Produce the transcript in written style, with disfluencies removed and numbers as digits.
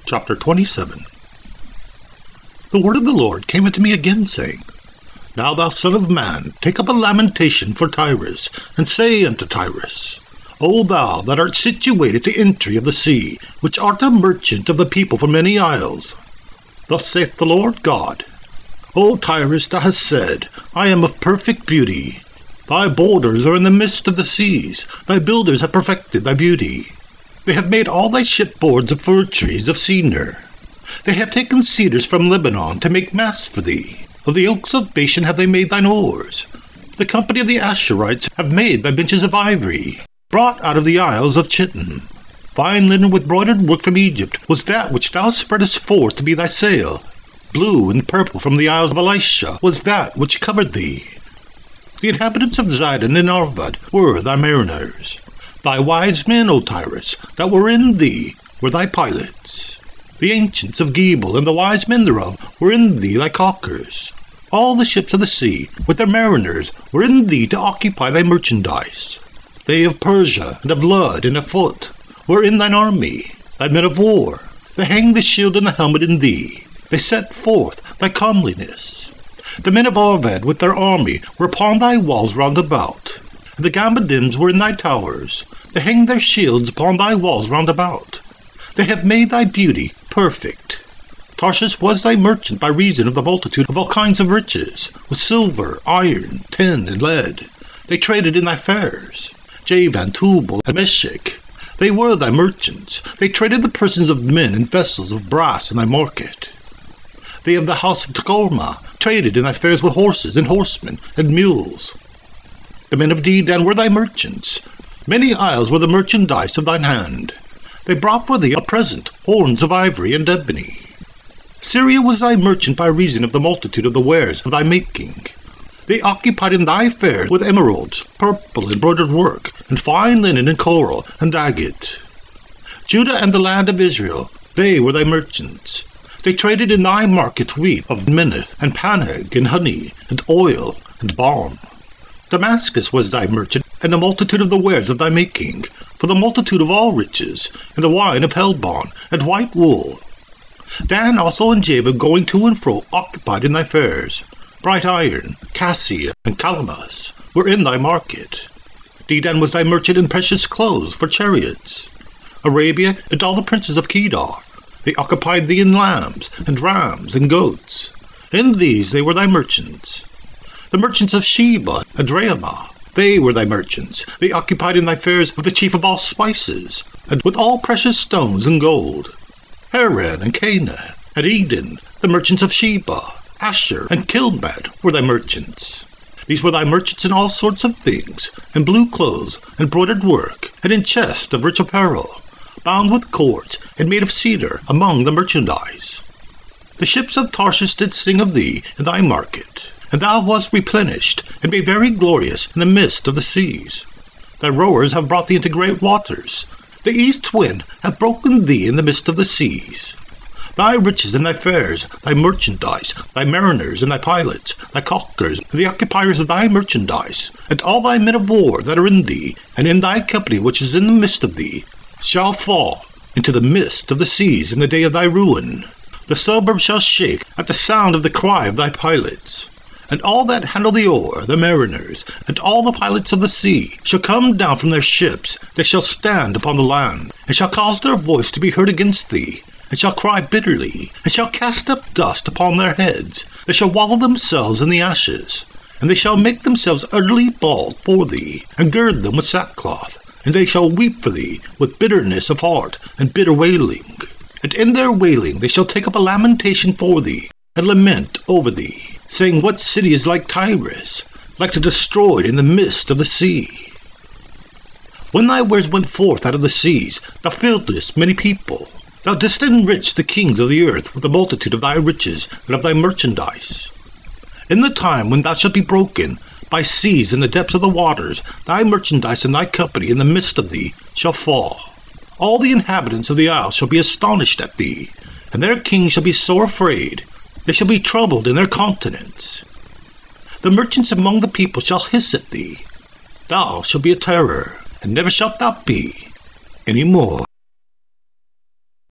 Chapter 27. The word of the Lord came unto me again, saying, Now thou son of man, take up a lamentation for Tyrus, and say unto Tyrus, O thou that art situated at the entry of the sea, which art a merchant of the people from many isles, thus saith the Lord God, O Tyrus, thou hast said, I am of perfect beauty. Thy borders are in the midst of the seas, thy builders have perfected thy beauty. They have made all thy shipboards of fir trees of cedar. They have taken cedars from Lebanon to make masts for thee. Of the oaks of Bashan have they made thine oars. The company of the Asherites have made thy benches of ivory, brought out of the isles of Chittim. Fine linen with broidered work from Egypt was that which thou spreadest forth to be thy sail. Blue and purple from the isles of Elisha was that which covered thee. The inhabitants of Zidon and Arvad were thy mariners. Thy wise men, O Tyrus, that were in thee were thy pilots. The ancients of Gebal and the wise men thereof were in thee thy caulkers. All the ships of the sea, with their mariners, were in thee to occupy thy merchandise. They of Persia, and of Lud, and of Phut, were in thine army, thy men of war. They hanged the shield and the helmet in thee. They set forth thy comeliness. The men of Arvad with their army were upon thy walls round about. The Gambadims were in thy towers. They hanged their shields upon thy walls round about. They have made thy beauty perfect. Tarshish was thy merchant by reason of the multitude of all kinds of riches, with silver, iron, tin, and lead. They traded in thy fairs. Javan, Tubal, and Meshech, they were thy merchants. They traded the persons of men and vessels of brass in thy market. They of the house of Tagorma traded in thy fairs with horses and horsemen and mules. The men of Dedan were thy merchants. Many isles were the merchandise of thine hand. They brought for thee a present, horns of ivory and ebony. Syria was thy merchant by reason of the multitude of the wares of thy making. They occupied in thy fairs with emeralds, purple embroidered work, and fine linen and coral and agate. Judah and the land of Israel, they were thy merchants. They traded in thy markets wheat of Minnith, and Paneg, and honey, and oil, and balm. Damascus was thy merchant, and the multitude of the wares of thy making, for the multitude of all riches, and the wine of Helbon, and white wool. Dan also and Jabin going to and fro occupied in thy fairs. Bright iron, cassia, and calamus were in thy market. Dedan was thy merchant in precious clothes for chariots. Arabia and all the princes of Kedar, they occupied thee in lambs, and rams, and goats. In these they were thy merchants. The merchants of Sheba and Raamah, they were thy merchants. They occupied in thy fairs with the chief of all spices, and with all precious stones and gold. Haran and Canaan and Eden, the merchants of Sheba, Asher and Kilmad were thy merchants. These were thy merchants in all sorts of things, in blue clothes, and broidered work, and in chests of rich apparel, bound with cords, and made of cedar among the merchandise. The ships of Tarshish did sing of thee in thy market, and thou wast replenished, and made very glorious in the midst of the seas. Thy rowers have brought thee into great waters. The east wind hath broken thee in the midst of the seas. Thy riches and thy fairs, thy merchandise, thy mariners and thy pilots, thy caulkers, and the occupiers of thy merchandise, and all thy men of war that are in thee, and in thy company which is in the midst of thee, shall fall into the midst of the seas in the day of thy ruin. The suburbs shall shake at the sound of the cry of thy pilots. And all that handle the oar, the mariners, and all the pilots of the sea, shall come down from their ships. They shall stand upon the land, and shall cause their voice to be heard against thee, and shall cry bitterly, and shall cast up dust upon their heads. They shall wallow themselves in the ashes, and they shall make themselves utterly bald for thee, and gird them with sackcloth. And they shall weep for thee with bitterness of heart, and bitter wailing. And in their wailing they shall take up a lamentation for thee, and lament over thee, saying, What city is like Tyrus, like to destroyed in the midst of the sea? When thy wares went forth out of the seas, thou filledst many people. Thou didst enrich the kings of the earth with the multitude of thy riches and of thy merchandise. In the time when thou shalt be broken by seas in the depths of the waters, thy merchandise and thy company in the midst of thee shall fall. All the inhabitants of the isles shall be astonished at thee, and their kings shall be sore afraid. They shall be troubled in their countenance. The merchants among the people shall hiss at thee. Thou shalt be a terror, and never shalt thou be any more.